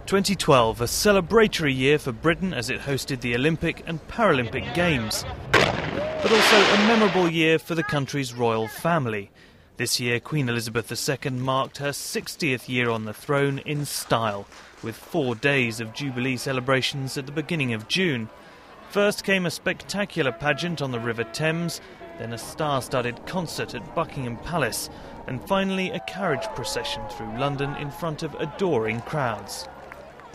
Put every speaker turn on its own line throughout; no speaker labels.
2012, a celebratory year for Britain as it hosted the Olympic and Paralympic Games, but also a memorable year for the country's royal family. This year, Queen Elizabeth II marked her 60th year on the throne in style, with 4 days of Jubilee celebrations at the beginning of June. First came a spectacular pageant on the River Thames, then a star-studded concert at Buckingham Palace, and finally a carriage procession through London in front of adoring crowds.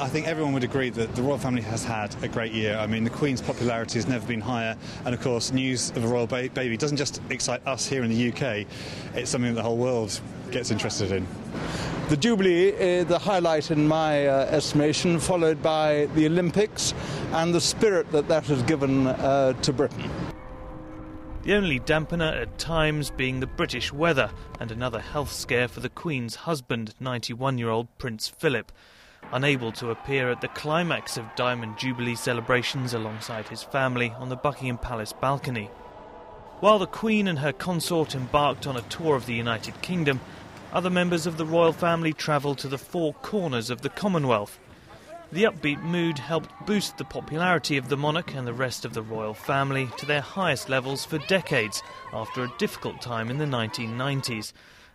I think everyone would agree that the royal family has had a great year. I mean, the Queen's popularity has never been higher, and of course news of a royal baby doesn't just excite us here in the UK, it's something that the whole world gets interested in.
The Jubilee is the highlight in my estimation, followed by the Olympics and the spirit that has given to Britain.
The only dampener at times being the British weather and another health scare for the Queen's husband, 91-year-old Prince Philip. Unable to appear at the climax of Diamond Jubilee celebrations alongside his family on the Buckingham Palace balcony. While the Queen and her consort embarked on a tour of the United Kingdom, other members of the royal family travelled to the 4 corners of the Commonwealth. The upbeat mood helped boost the popularity of the monarch and the rest of the royal family to their highest levels for decades after a difficult time in the 1990s.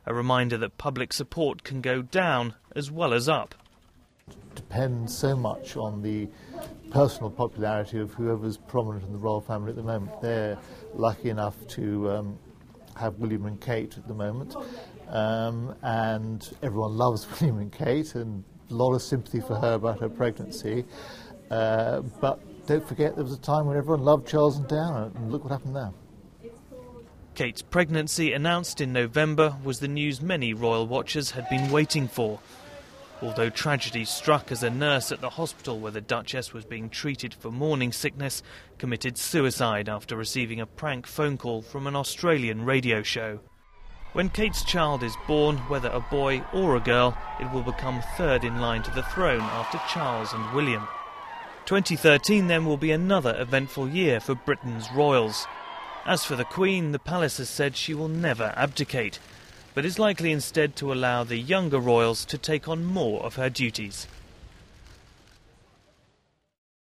A reminder that public support can go down as well as up.
Depends so much on the personal popularity of whoever's prominent in the royal family at the moment. They're lucky enough to have William and Kate at the moment, and everyone loves William and Kate, and a lot of sympathy for her about her pregnancy. But don't forget there was a time when everyone loved Charles and Diana, and look what happened there.
Kate's pregnancy, announced in November, was the news many royal watchers had been waiting for. Although tragedy struck as a nurse at the hospital where the Duchess was being treated for morning sickness committed suicide after receiving a prank phone call from an Australian radio show. When Kate's child is born, whether a boy or a girl, it will become third in line to the throne after Charles and William. 2013 then will be another eventful year for Britain's royals. As for the Queen, the palace has said she will never abdicate, but is likely instead to allow the younger royals to take on more of her duties.